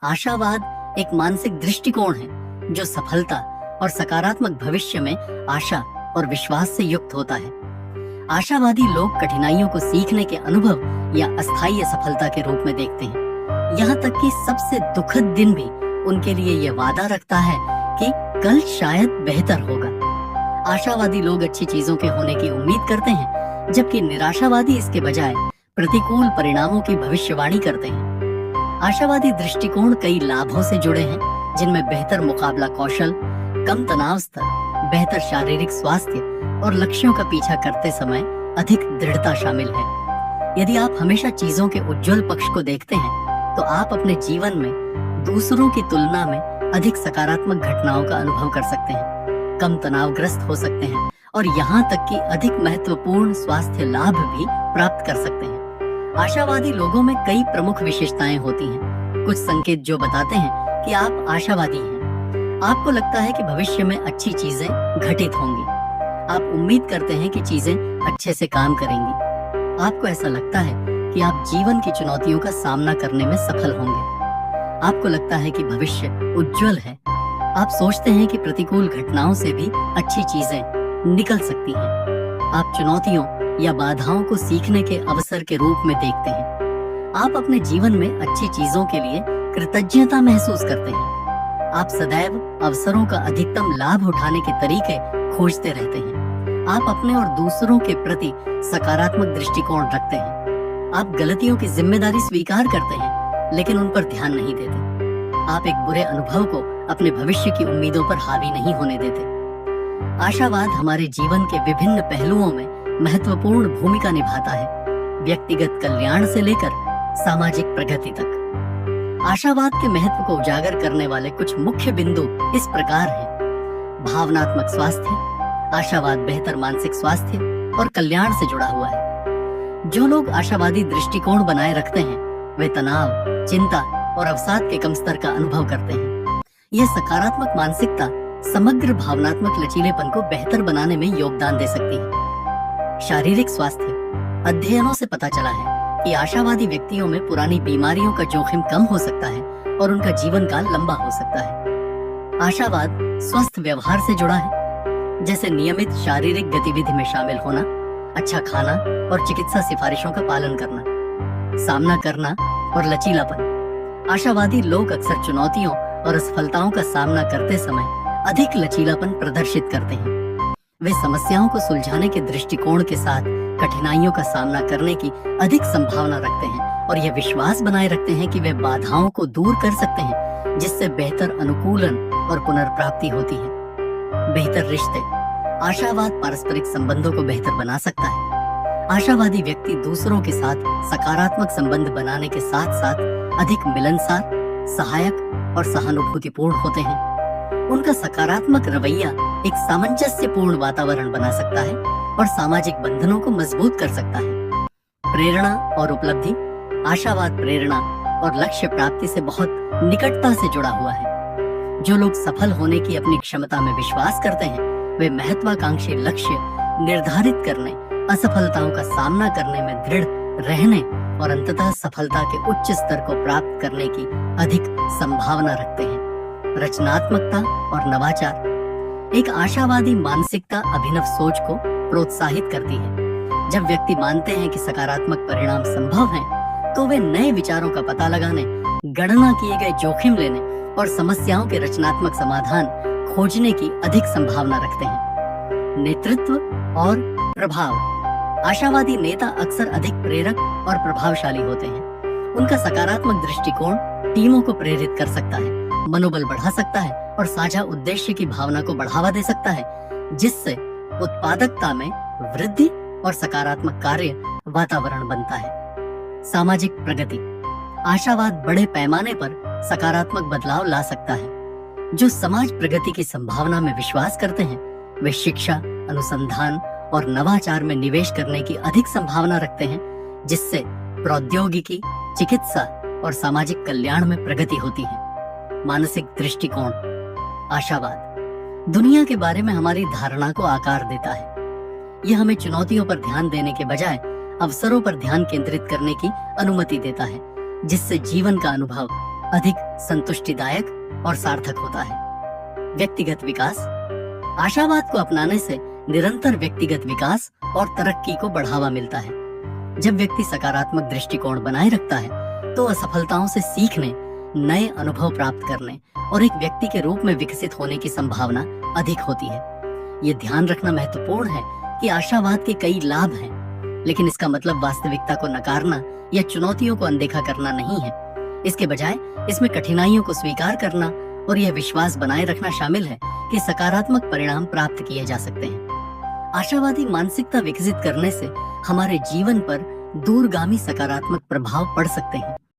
आशावाद एक मानसिक दृष्टिकोण है जो सफलता और सकारात्मक भविष्य में आशा और विश्वास से युक्त होता है। आशावादी लोग कठिनाइयों को सीखने के अनुभव या अस्थायी सफलता के रूप में देखते हैं। यहाँ तक कि सबसे दुखद दिन भी उनके लिए यह वादा रखता है कि कल शायद बेहतर होगा। आशावादी लोग अच्छी चीजों के होने की उम्मीद करते हैं, जबकि निराशावादी इसके बजाय प्रतिकूल परिणामों की भविष्यवाणी करते हैं। आशावादी दृष्टिकोण कई लाभों से जुड़े हैं, जिनमें बेहतर मुकाबला कौशल, कम तनाव स्तर, बेहतर शारीरिक स्वास्थ्य और लक्ष्यों का पीछा करते समय अधिक दृढ़ता शामिल है। यदि आप हमेशा चीजों के उज्जवल पक्ष को देखते हैं, तो आप अपने जीवन में दूसरों की तुलना में अधिक सकारात्मक घटनाओं का अनुभव कर सकते हैं, कम तनावग्रस्त हो सकते हैं और यहाँ तक कि अधिक महत्वपूर्ण स्वास्थ्य लाभ भी प्राप्त कर सकते हैं। आशावादी लोगों में कई प्रमुख विशेषताएं होती हैं। कुछ संकेत जो बताते हैं कि आप आशावादी हैं। आपको लगता है कि भविष्य में अच्छी चीजें घटित होंगी। आप उम्मीद करते हैं कि चीजें अच्छे से काम करेंगी। आपको ऐसा लगता है कि आप जीवन की चुनौतियों का सामना करने में सफल होंगे। आपको लगता है कि भविष्य उज्जवल है। आप सोचते हैं कि प्रतिकूल घटनाओं से भी अच्छी चीजें निकल सकती हैं। आप चुनौतियों या बाधाओं को सीखने के अवसर के रूप में देखते हैं। आप अपने जीवन में अच्छी चीजों के लिए कृतज्ञता महसूस करते हैं। आप सदैव अवसरों का अधिकतम लाभ उठाने के तरीके खोजते रहते हैं। आप अपने और दूसरों के प्रति सकारात्मक दृष्टिकोण रखते हैं। आप गलतियों की जिम्मेदारी स्वीकार करते हैं, लेकिन उन पर ध्यान नहीं देते। आप एक बुरे अनुभव को अपने भविष्य की उम्मीदों पर हावी नहीं होने देते। आशावाद हमारे जीवन के विभिन्न पहलुओं में महत्वपूर्ण भूमिका निभाता है, व्यक्तिगत कल्याण से लेकर सामाजिक प्रगति तक। आशावाद के महत्व को उजागर करने वाले कुछ मुख्य बिंदु इस प्रकार हैं। भावनात्मक स्वास्थ्य। आशावाद बेहतर मानसिक स्वास्थ्य और कल्याण से जुड़ा हुआ है। जो लोग आशावादी दृष्टिकोण बनाए रखते हैं, वे तनाव, चिंता और अवसाद के कम स्तर का अनुभव करते हैं। यह सकारात्मक मानसिकता समग्र भावनात्मक लचीलेपन को बेहतर बनाने में योगदान दे सकती है। शारीरिक स्वास्थ्य। अध्ययनों से पता चला है कि आशावादी व्यक्तियों में पुरानी बीमारियों का जोखिम कम हो सकता है और उनका जीवन काल लंबा हो सकता है। आशावाद स्वस्थ व्यवहार से जुड़ा है, जैसे नियमित शारीरिक गतिविधि में शामिल होना, अच्छा खाना और चिकित्सा सिफारिशों का पालन करना, सामना करना और लचीलापन। आशावादी लोग अक्सर चुनौतियों और असफलताओं का सामना करते समय अधिक लचीलापन प्रदर्शित करते हैं। वे समस्याओं को सुलझाने के दृष्टिकोण के साथ कठिनाइयों का सामना करने की अधिक संभावना रखते हैं और यह विश्वास बनाए रखते हैं कि वे बाधाओं को दूर कर सकते हैं, जिससे बेहतर अनुकूलन और पुनर्प्राप्ति होती है। बेहतर रिश्ते। आशावाद पारस्परिक संबंधों को बेहतर बना सकता है। आशावादी व्यक्ति दूसरों के साथ सकारात्मक संबंध बनाने के साथ साथ अधिक मिलनसार, सहायक और सहानुभूतिपूर्ण होते हैं। उनका सकारात्मक रवैया एक सामंजस्यपूर्ण वातावरण बना सकता है और सामाजिक बंधनों को मजबूत कर सकता है। प्रेरणा और उपलब्धि। आशावाद प्रेरणा और लक्ष्य प्राप्ति से बहुत निकटता से जुड़ा हुआ है। जो लोग सफल होने की अपनी क्षमता में विश्वास करते हैं, वे महत्वाकांक्षी लक्ष्य निर्धारित करने, असफलताओं का सामना करने में दृढ़ रहने और अंततः सफलता के उच्च स्तर को प्राप्त करने की अधिक संभावना रखते हैं। रचनात्मकता और नवाचार। एक आशावादी मानसिकता अभिनव सोच को प्रोत्साहित करती है। जब व्यक्ति मानते हैं कि सकारात्मक परिणाम संभव हैं, तो वे नए विचारों का पता लगाने, गणना किए गए जोखिम लेने और समस्याओं के रचनात्मक समाधान खोजने की अधिक संभावना रखते हैं। नेतृत्व और प्रभाव। आशावादी नेता अक्सर अधिक प्रेरक और प्रभावशाली होते हैं। उनका सकारात्मक दृष्टिकोण टीमों को प्रेरित कर सकता है, मनोबल बढ़ा सकता है और साझा उद्देश्य की भावना को बढ़ावा दे सकता है, जिससे उत्पादकता में वृद्धि और सकारात्मक कार्य वातावरण बनता है। सामाजिक प्रगति। आशावाद बड़े पैमाने पर सकारात्मक बदलाव ला सकता है। जो समाज प्रगति की संभावना में विश्वास करते हैं, वे शिक्षा, अनुसंधान और नवाचार में निवेश करने की अधिक संभावना रखते हैं, जिससे प्रौद्योगिकी, चिकित्सा और सामाजिक कल्याण में प्रगति होती है। मानसिक दृष्टिकोण। आशावाद दुनिया के बारे में हमारी धारणा को आकार देता है। यह हमें चुनौतियों पर ध्यान देने के बजाय अवसरों पर ध्यान केंद्रित करने की अनुमति देता है, जिससे जीवन का अनुभव अधिक संतुष्टिदायक और सार्थक होता है। व्यक्तिगत विकास। आशावाद को अपनाने से निरंतर व्यक्तिगत विकास और तरक्की को बढ़ावा मिलता है। जब व्यक्ति सकारात्मक दृष्टिकोण बनाए रखता है तो असफलताओं से सीखने, नए अनुभव प्राप्त करने और एक व्यक्ति के रूप में विकसित होने की संभावना अधिक होती है। ये ध्यान रखना महत्वपूर्ण है कि आशावाद के कई लाभ हैं, लेकिन इसका मतलब वास्तविकता को नकारना या चुनौतियों को अनदेखा करना नहीं है। इसके बजाय इसमें कठिनाइयों को स्वीकार करना और यह विश्वास बनाए रखना शामिल है कि सकारात्मक परिणाम प्राप्त किए जा सकते हैं। आशावादी मानसिकता विकसित करने से हमारे जीवन पर दूरगामी सकारात्मक प्रभाव पड़ सकते हैं।